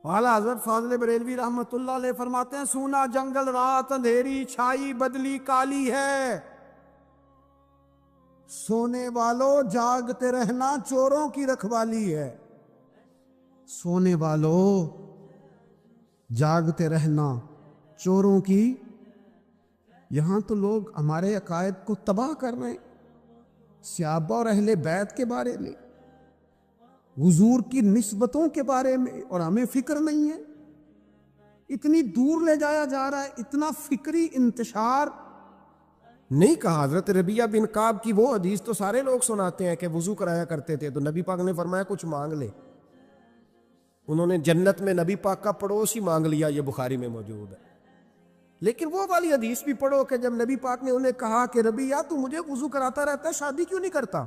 اعلیٰ حضرت فاضل بریلوی رحمۃ اللہ علیہ فرماتے ہیں سونا جنگل رات اندھیری چھائی بدلی کالی ہے، سونے والوں جاگتے رہنا چوروں کی رکھوالی ہے۔ سونے والوں جاگتے رہنا چوروں کی، یہاں تو لوگ ہمارے عقائد کو تباہ کر رہے ہیں، صحابہ اور اہل بیت کے بارے میں، حضور کی نسبتوں کے بارے میں، اور ہمیں فکر نہیں ہے۔ اتنی دور لے جایا جا رہا ہے، اتنا فکری انتشار نہیں کہا۔ حضرت ربیہ بن کعب کی وہ حدیث تو سارے لوگ سناتے ہیں کہ وضو کرایا کرتے تھے، تو نبی پاک نے فرمایا کچھ مانگ لے۔ انہوں نے جنت میں نبی پاک کا پڑوسی مانگ لیا، یہ بخاری میں موجود ہے۔ لیکن وہ والی حدیث بھی پڑھو کہ جب نبی پاک نے انہیں کہا کہ ربیہ تو مجھے وضو کراتا رہتا ہے، شادی کیوں نہیں کرتا؟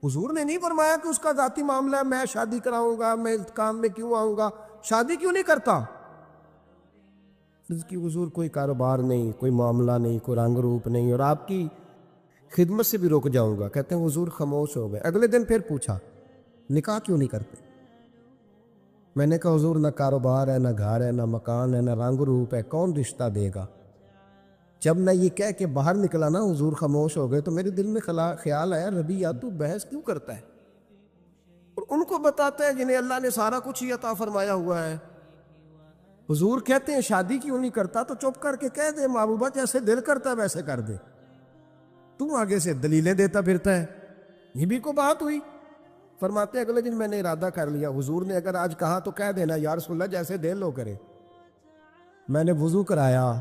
حضور نے نہیں فرمایا کہ اس کا ذاتی معاملہ ہے، میں شادی کراؤں گا، میں اس کام میں کیوں آؤں گا، شادی کیوں نہیں کرتا؟ اس کی حضور کوئی کاروبار نہیں، کوئی معاملہ نہیں، کوئی رنگ روپ نہیں، اور آپ کی خدمت سے بھی رک جاؤں گا۔ کہتے ہیں حضور خاموش ہو گئے۔ اگلے دن پھر پوچھا نکاح کیوں نہیں کرتے؟ میں نے کہا حضور نہ کاروبار ہے، نہ گھر ہے، نہ مکان ہے، نہ رنگ روپ ہے، کون رشتہ دے گا؟ جب میں یہ کہہ کے باہر نکلا نا حضور خاموش ہو گئے، تو میرے دل میں خیال آیا ربیہ تو بحث کیوں کرتا ہے؟ اور ان کو بتاتا ہے جنہیں اللہ نے سارا کچھ ہی عطا فرمایا ہوا ہے۔ حضور کہتے ہیں شادی کیوں نہیں کرتا؟ تو چپ کر کے کہہ دے محبوبہ جیسے دل کرتا ہے ویسے کر دے، تو آگے سے دلیلیں دیتا پھرتا ہے۔ یہ بھی کو بات ہوئی۔ فرماتے ہیں اگلے دن میں نے ارادہ کر لیا، حضور نے اگر آج کہا تو کہہ دینا یا رسول اللہ جیسے دل لو کرے۔ میں نے وضو کرایا،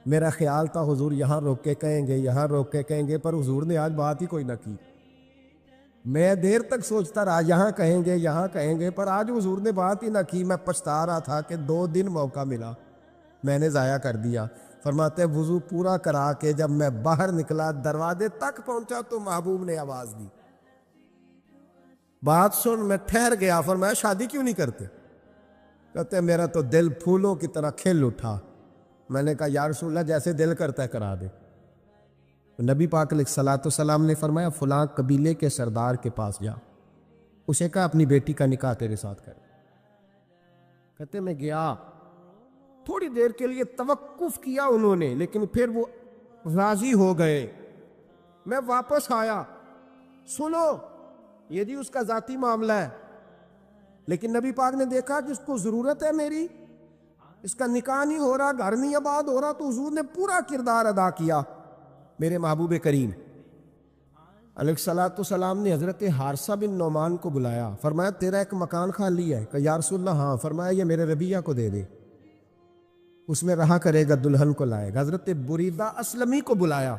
میرا خیال تھا حضور یہاں روک کے کہیں گے، یہاں روک کے کہیں گے، پر حضور نے آج بات ہی کوئی نہ کی۔ میں دیر تک سوچتا رہا یہاں کہیں گے، یہاں کہیں گے، پر آج حضور نے بات ہی نہ کی۔ میں پچھتا رہا تھا کہ 2 دن موقع ملا، میں نے ضائع کر دیا۔ فرماتے ہیں وضو پورا کرا کے جب میں باہر نکلا، دروازے تک پہنچا تو محبوب نے آواز دی، بات سن۔ میں ٹھہر گیا، فرمایا شادی کیوں نہیں کرتے؟ کہتے ہیں میرا تو دل پھولوں کی طرح کھل اٹھا۔ میں نے کہا یا رسول اللہ جیسے دل کرتا ہے کرا دے۔ نبی پاک علیہ الصلوۃ والسلام نے فرمایا فلاں قبیلے کے سردار کے پاس جا، اسے کہا اپنی بیٹی کا نکاح تیرے ساتھ کر۔ کہتے میں گیا، تھوڑی دیر کے لیے توقف کیا انہوں نے، لیکن پھر وہ راضی ہو گئے۔ میں واپس آیا، سنو یہ جی اس کا ذاتی معاملہ ہے، لیکن نبی پاک نے دیکھا کہ اس کو ضرورت ہے میری، اس کا نکاح نہیں ہو رہا، گھر نہیں آباد ہو رہا، تو حضور نے پورا کردار ادا کیا۔ میرے محبوب کریم علیہ الصلوۃ والسلام نے حضرت حارثہ بن نعمان کو بلایا، فرمایا تیرا ایک مکان خالی ہے؟ کہ یا رسول اللہ ہاں۔ فرمایا یہ میرے ربیہ کو دے دے، اس میں رہا کرے گا، دلہن کو لائے گا۔ حضرت بریدہ اسلمی کو بلایا،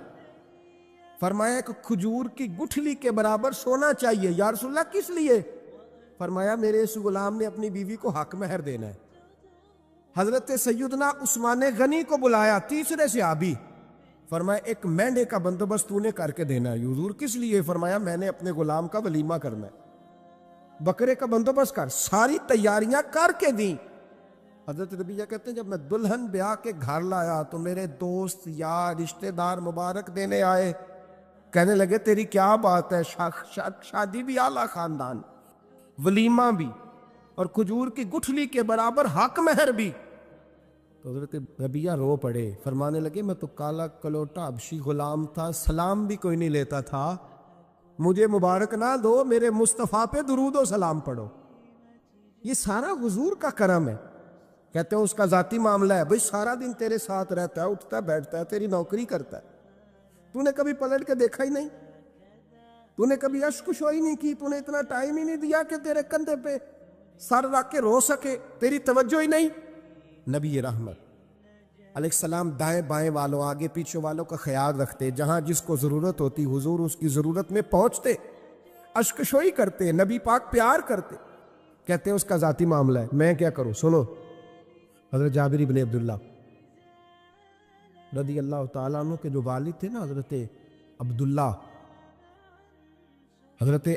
فرمایا ایک کھجور کی گٹھلی کے برابر سونا چاہیے۔ یا رسول اللہ کس لیے؟ فرمایا میرے اس غلام نے اپنی بیوی کو حق مہر دینا ہے۔ حضرت سیدنا عثمان غنی کو بلایا، تیسرے صحابی، فرمایا ایک مینڈے کا بندوبست تو نے کر کے دینا ہے۔ حضور کس لیے؟ فرمایا میں نے اپنے غلام کا ولیمہ کرنا ہے، بکرے کا بندوبست کر۔ ساری تیاریاں کر کے دیں۔ حضرت ربیہ کہتے ہیں جب میں دلہن بیاہ کے گھر لایا تو میرے دوست یار رشتہ دار مبارک دینے آئے، کہنے لگے تیری کیا بات ہے، شادی بھی اعلیٰ خاندان، ولیمہ بھی، اور کھجور کی گٹھلی کے برابر حق مہر بھی۔ تو حضرت ربیہ رو پڑے، فرمانے لگے میں تو کالا کلوٹا حبشی غلام تھا، سلام بھی کوئی نہیں لیتا تھا، مجھے مبارک نہ دو، میرے مصطفیٰ پہ درود و سلام پڑھو۔ یہ سارا حضور کا کرم ہے۔ کہتے ہیں اس کا ذاتی معاملہ ہے، بھئی سارا دن تیرے ساتھ رہتا ہے، اٹھتا ہے بیٹھتا ہے، تیری نوکری کرتا ہے، تو نے کبھی پلٹ کے دیکھا ہی نہیں، تو نے کبھی اشک شوئی نہیں کی، تو نے اتنا ٹائم ہی نہیں دیا کہ تیرے کندھے پہ سر رکھ کے رو سکے، تیری توجہ ہی نہیں۔ نبی رحمت علیہ السلام دائیں بائیں والوں، آگے پیچھے والوں کا خیال رکھتے، جہاں جس کو ضرورت ہوتی حضور اس کی ضرورت میں پہنچتے، اشک شوئی کرتے، نبی پاک پیار کرتے۔ کہتے ہیں اس کا ذاتی معاملہ ہے، میں کیا کروں؟ سنو حضرت جابر بن عبداللہ رضی اللہ تعالیٰ عنہ کے جو والد تھے نا حضرت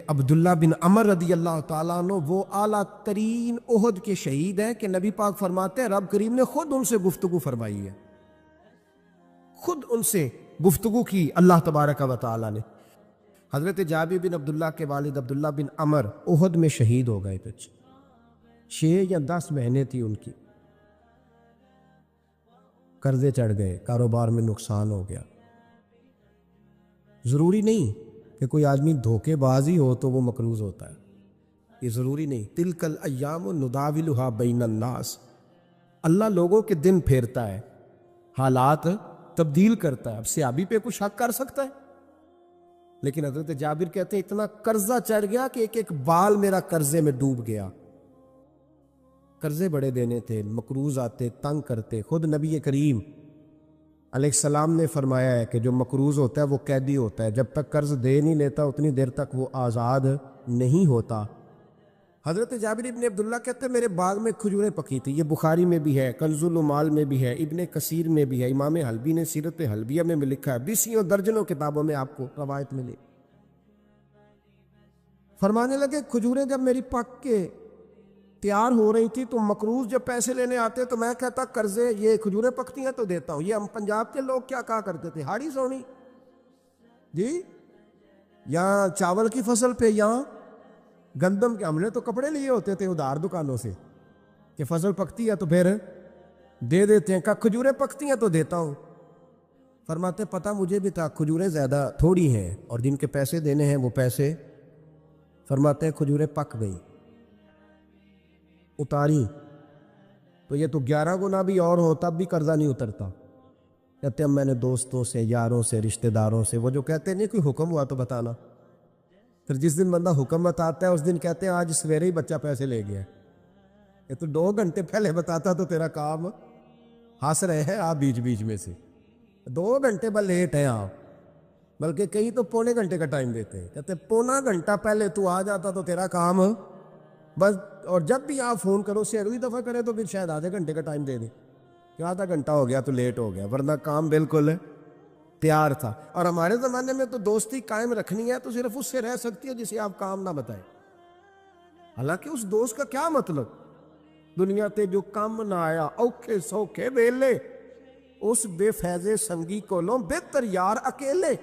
عبداللہ بن عمر رضی اللہ تعالیٰ عنہ، وہ اعلیٰ ترین احد کے شہید ہیں کہ نبی پاک فرماتے ہیں رب کریم نے خود ان سے گفتگو فرمائی ہے، خود ان سے گفتگو کی اللہ تبارک و تعالیٰ نے۔ حضرت جابر بن عبداللہ کے والد عبداللہ بن عمر احد میں شہید ہو گئے تھے، 6 یا 10 مہینے تھی ان کی، قرضے چڑھ گئے، کاروبار میں نقصان ہو گیا۔ ضروری نہیں کہ کوئی آدمی دھوکے باز ہی ہو تو وہ مقروض ہوتا ہے، یہ ضروری نہیں۔ تلک الایام نداولھا بین الناس، اللہ لوگوں کے دن پھیرتا ہے، حالات تبدیل کرتا ہے۔ اب صحابی پہ کچھ شک کر سکتا ہے؟ لیکن حضرت جابر کہتے ہیں اتنا قرضہ چڑھ گیا کہ ایک ایک بال میرا قرضے میں ڈوب گیا۔ قرضے بڑے دینے تھے، مقروض آتے، تنگ کرتے۔ خود نبی کریم علیہ السلام نے فرمایا ہے کہ جو مقروض ہوتا ہے وہ قیدی ہوتا ہے، جب تک قرض دے نہیں لیتا اتنی دیر تک وہ آزاد نہیں ہوتا۔ حضرت جابر ابن عبداللہ کہتے ہیں میرے باغ میں کھجوریں پکی تھی، یہ بخاری میں بھی ہے، کنز العمال میں بھی ہے، ابن کثیر میں بھی ہے، امام حلبی نے سیرت حلبیہ میں بھی لکھا ہے، بیسیوں درجنوں کتابوں میں آپ کو روایت ملے۔ فرمانے لگے کھجوریں جب میری پک کے تیار ہو رہی تھی تو مقروض جب پیسے لینے آتے تو میں کہتا قرضے یہ کھجوریں پکتی ہیں تو دیتا ہوں۔ یہ ہم پنجاب کے لوگ کیا کہا کرتے تھے، ہاڑی سونی جی، یہاں چاول کی فصل پہ، یہاں گندم کے، ہم نے تو کپڑے لیے ہوتے تھے ادھار دکانوں سے کہ فصل پکتی ہے تو پھر دے دیتے ہیں، کہ کھجوریں پکتی ہیں تو دیتا ہوں۔ فرماتے پتہ مجھے بھی تھا کھجوریں زیادہ تھوڑی ہیں اور جن کے پیسے دینے ہیں وہ پیسے، فرماتے ہیں کھجوریں پک گئی، اتاری تو یہ تو 11 گنا بھی اور ہو تب بھی قرضہ نہیں اترتا۔ کہتے ہیں میں نے دوستوں سے، یاروں سے، رشتہ داروں سے، وہ جو کہتے ہیں نہیں کوئی حکم ہوا تو بتانا، پھر جس دن بندہ حکم بتاتا ہے اس دن کہتے ہیں آج سویرے ہی بچہ پیسے لے گیا، یہ تو 2 گھنٹے پہلے بتاتا تو تیرا کام، ہنس رہے ہیں آپ بیچ بیچ میں سے، 2 گھنٹے بس لیٹ ہیں آپ، بلکہ کئی تو پونے گھنٹے کا ٹائم دیتے ہیں، کہتے ہیں پونا گھنٹہ پہلے تو آ جاتا تو تیرا کام بس، اور جب بھی آپ فون کرو سے اگلی دفعہ کرے تو پھر شاید آدھے گھنٹے کا ٹائم دے دیں کہ آدھا گھنٹہ ہو گیا تو لیٹ ہو گیا، ورنہ کام بالکل تیار تھا۔ اور ہمارے زمانے میں تو دوستی قائم رکھنی ہے تو صرف اس سے رہ سکتی ہے جسے آپ کام نہ بتائیں، حالانکہ اس دوست کا کیا مطلب، دنیا تے جو کام نہ آیا اوکھے سوکھے ویلے، اس بے فیضے سنگی کولوں بہتر یار اکیلے،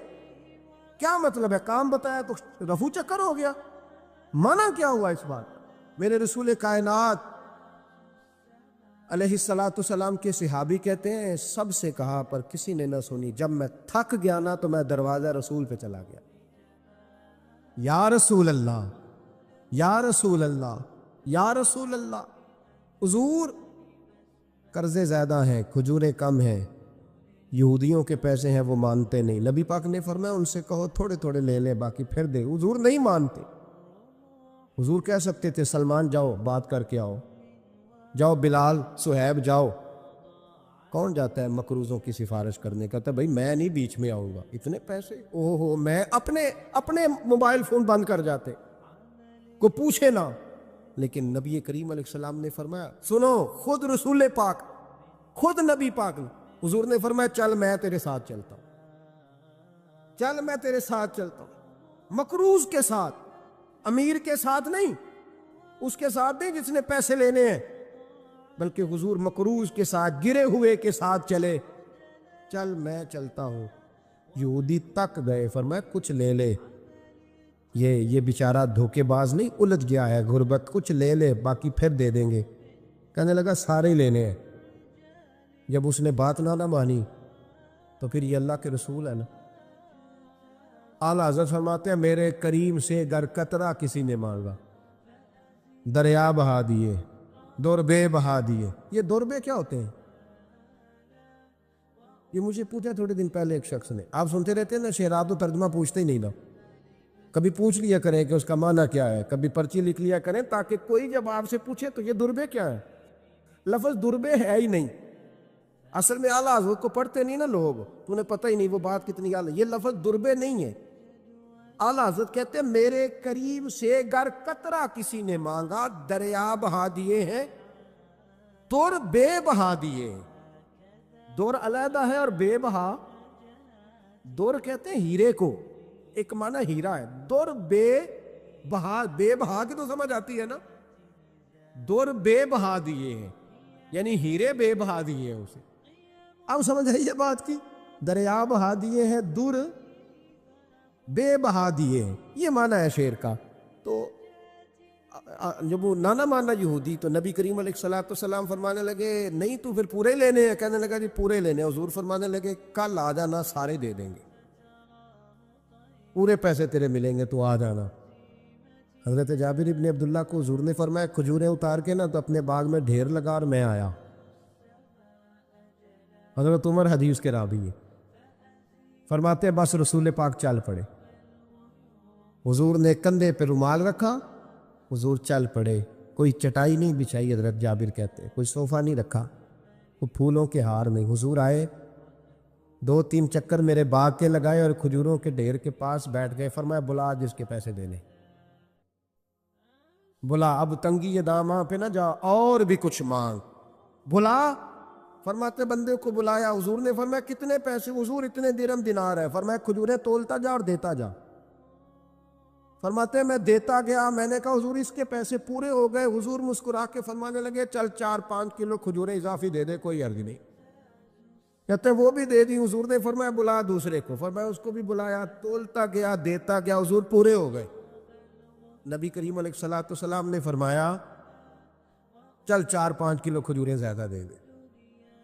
کیا مطلب ہے؟ کام بتایا تو رفو چکر ہو گیا، منع کیا ہوا اس بات؟ میرے رسول کائنات علیہ السلام کے صحابی کہتے ہیں سب سے کہا پر کسی نے نہ سنی، جب میں تھک گیا نا تو میں دروازہ رسول پہ چلا گیا، یا رسول اللہ، یا رسول اللہ، یا رسول اللہ، حضور قرضے زیادہ ہیں، کھجوریں کم ہیں، یہودیوں کے پیسے ہیں وہ مانتے نہیں، نبی پاک نے فرمایا ان سے کہو تھوڑے تھوڑے لے لے باقی پھر دے، حضور نہیں مانتے۔ حضور کہہ سکتے تھے سلمان جاؤ بات کر کے آؤ، جاؤ بلال، صہیب جاؤ، کون جاتا ہے مقروضوں کی سفارش کرنے؟ کہتا ہے بھائی میں نہیں بیچ میں آؤں گا، اتنے پیسے اوہ ہو، میں اپنے موبائل فون بند کر جاتے، کوئی پوچھے نہ۔ لیکن نبی کریم علیہ السلام نے فرمایا سنو، خود رسول پاک، خود نبی پاک نے، حضور نے فرمایا چل میں تیرے ساتھ چلتا ہوں، چل میں تیرے ساتھ چلتا ہوں، مقروض کے ساتھ، امیر کے ساتھ نہیں، اس کے ساتھ نہیں جس نے پیسے لینے ہیں، بلکہ حضور مقروض کے ساتھ، گرے ہوئے کے ساتھ چلے، چل میں چلتا ہوں۔ یہودی تک گئے، فرمایا کچھ لے لے، یہ بیچارہ دھوکے باز نہیں الجھ گیا ہے غربت، کچھ لے لے باقی پھر دے دیں گے۔ کہنے لگا سارے ہی لینے ہیں۔ جب اس نے بات نہ مانی تو پھر یہ اللہ کے رسول ہے نا۔ اعلیٰ حضرت فرماتے ہیں میرے کریم سے گر قطرہ کسی نے مانگا، دریا بہا دیے، دوربے بہا دیے۔ یہ دوربے کیا ہوتے ہیں؟ یہ مجھے پوچھا تھوڑے دن پہلے ایک شخص نے، آپ سنتے رہتے ہیں نا شعرات تو ترجمہ پوچھتے ہی نہیں نا، کبھی پوچھ لیا کریں کہ اس کا معنی کیا ہے، کبھی پرچی لکھ لیا کریں تاکہ کوئی جب آپ سے پوچھے تو یہ دوربے کیا ہے، لفظ دوربے ہے ہی نہیں، اصل میں اعلیٰ حضرت کو پڑھتے نہیں نا لوگ، تو انہیں پتہ ہی نہیں وہ بات کتنی اعلیٰ، یہ لفظ دوربے نہیں ہے۔ اعلیٰ حضرت کہتے ہیں میرے قریب سے گر قطرہ کسی نے مانگا، دریا بہا دیے ہیں، دور بے بہا دیے۔ دور علیحدہ ہے اور بے بہا، دور کہتے ہیں ہیرے کو، ایک معنی ہیرا ہے، دور بے بہا، بے بہا کی تو سمجھ آتی ہے نا، دور بے بہا دیے ہیں یعنی ہیرے بے بہا دیے ہیں اسے۔ اب سمجھ آئی یہ بات کی، دریا بہا دیے ہیں، دور بے بہا دیے ہیں، یہ معنی ہے شعر کا۔ تو جب وہ نانا مانا یہودی، تو نبی کریم علیہ الصلوۃ والسلام فرمانے لگے نہیں تو پھر پورے لینے ہیں؟ کہنے لگا جی پورے لینے ہیں۔ حضور فرمانے لگے کل آ جانا، سارے دے دیں گے، پورے پیسے تیرے ملیں گے، تو آ جانا۔ حضرت جابر ابن عبداللہ کو حضور نے فرمایا کھجوریں اتار کے نا تو اپنے باغ میں ڈھیر لگا اور میں آیا۔ حضرت عمر حدیث کے راوی ہے، فرماتے ہیں بس رسول پاک چل پڑے۔ حضور نے کندھے پہ رومال رکھا، حضور چل پڑے۔ کوئی چٹائی نہیں بچھائی، حضرت جابر کہتے ہیں، کوئی صوفہ نہیں رکھا، وہ پھولوں کے ہار نہیں۔ حضور آئے، 2-3 چکر میرے باغ کے لگائے اور کھجوروں کے ڈھیر کے پاس بیٹھ گئے۔ فرمایا بلا جس کے پیسے دینے، بلا، اب تنگی یہ داماں پہ نہ جا، اور بھی کچھ مانگ، بلا۔ فرماتے بندے کو بلایا، حضور نے فرمایا کتنے پیسے؟ حضور اتنے درہم دینار ہے۔ فرمایا کھجوریں تولتا جا اور دیتا جا۔ فرماتے میں دیتا گیا، میں نے کہا حضور اس کے پیسے پورے ہو گئے۔ حضور مسکرا کے فرمانے لگے چل 4-5 کلو کھجوریں اضافی دے دے، کوئی عرض نہیں۔ کہتے وہ بھی دے دی۔ حضور نے فرمایا بلا دوسرے کو، فرمایا اس کو بھی بلایا، تولتا گیا، دیتا گیا، حضور پورے ہو گئے۔ نبی کریم علیہ الصلوۃ والسلام نے فرمایا چل 4-5 کلو کھجوریں زیادہ دے دے۔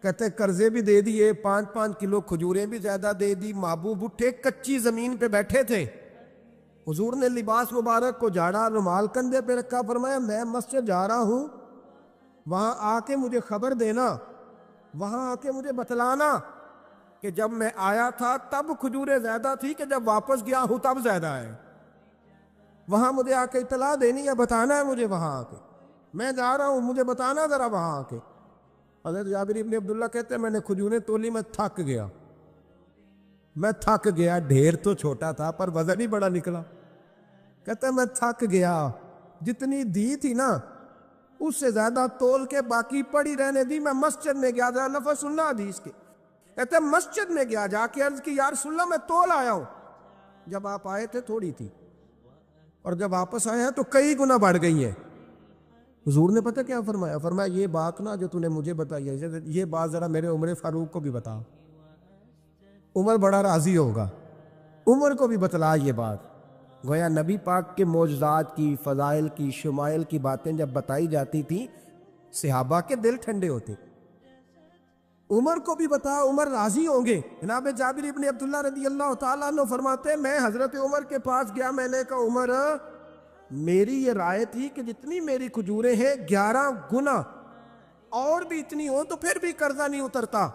کہتے قرضے بھی دے دیے، 5-5 کلو کھجوریں بھی زیادہ دے دی۔ محبوب اٹھے، کچی زمین پہ بیٹھے تھے، حضور نے لباس مبارک کو جھاڑا، رومال کندھے پہ رکھا، فرمایا میں مسجد جا رہا ہوں، وہاں آ کے مجھے خبر دینا، وہاں آ کے مجھے بتلانا کہ جب میں آیا تھا تب کھجوریں زیادہ تھی کہ جب واپس گیا ہوں تب زیادہ ہے۔ وہاں مجھے آ کے اطلاع دینی ہے، بتانا ہے مجھے، وہاں آ کے میں جا رہا ہوں، مجھے بتانا ذرا وہاں آ کے۔ حضرت جابر ابن عبداللہ کہتے ہیں میں نے کھجوریں تولی، میں تھک گیا، میں تھک گیا، ڈھیر تو چھوٹا تھا پر وزن ہی بڑا نکلا۔ کہتے ہیں میں تھک گیا، جتنی دی تھی نا اس سے زیادہ تول کے باقی پڑی رہنے دی۔ میں مسجد میں گیا، ذرا لفظ سننا حدیث کے، کہتے ہیں مسجد میں گیا، جا کے عرض کی یا رسول اللہ میں تول آیا ہوں، جب آپ آئے تھے تھوڑی تھی اور جب واپس آئے ہیں تو کئی گنا بڑھ گئی ہیں۔ حضور نے پتہ کیا فرمایا؟ فرمایا یہ بات نا جو تو نے مجھے بتائی ہے، یہ بات ذرا میرے عمر فاروق کو بھی بتا، عمر بڑا راضی ہوگا، عمر کو بھی بتلا یہ بات۔ گویا نبی پاک کے معجزات کی، فضائل کی، شمائل کی باتیں جب بتائی جاتی تھیں صحابہ کے دل ٹھنڈے ہوتے۔ عمر کو بھی بتا، عمر راضی ہوں گے۔ جناب جابر ابن عبداللہ رضی اللہ تعالیٰ عنہ فرماتے ہیں میں حضرت عمر کے پاس گیا، میں نے کہا عمر میری یہ رائے تھی کہ جتنی میری کھجوریں ہیں 11 گنا اور بھی اتنی ہو تو پھر بھی قرضہ نہیں اترتا،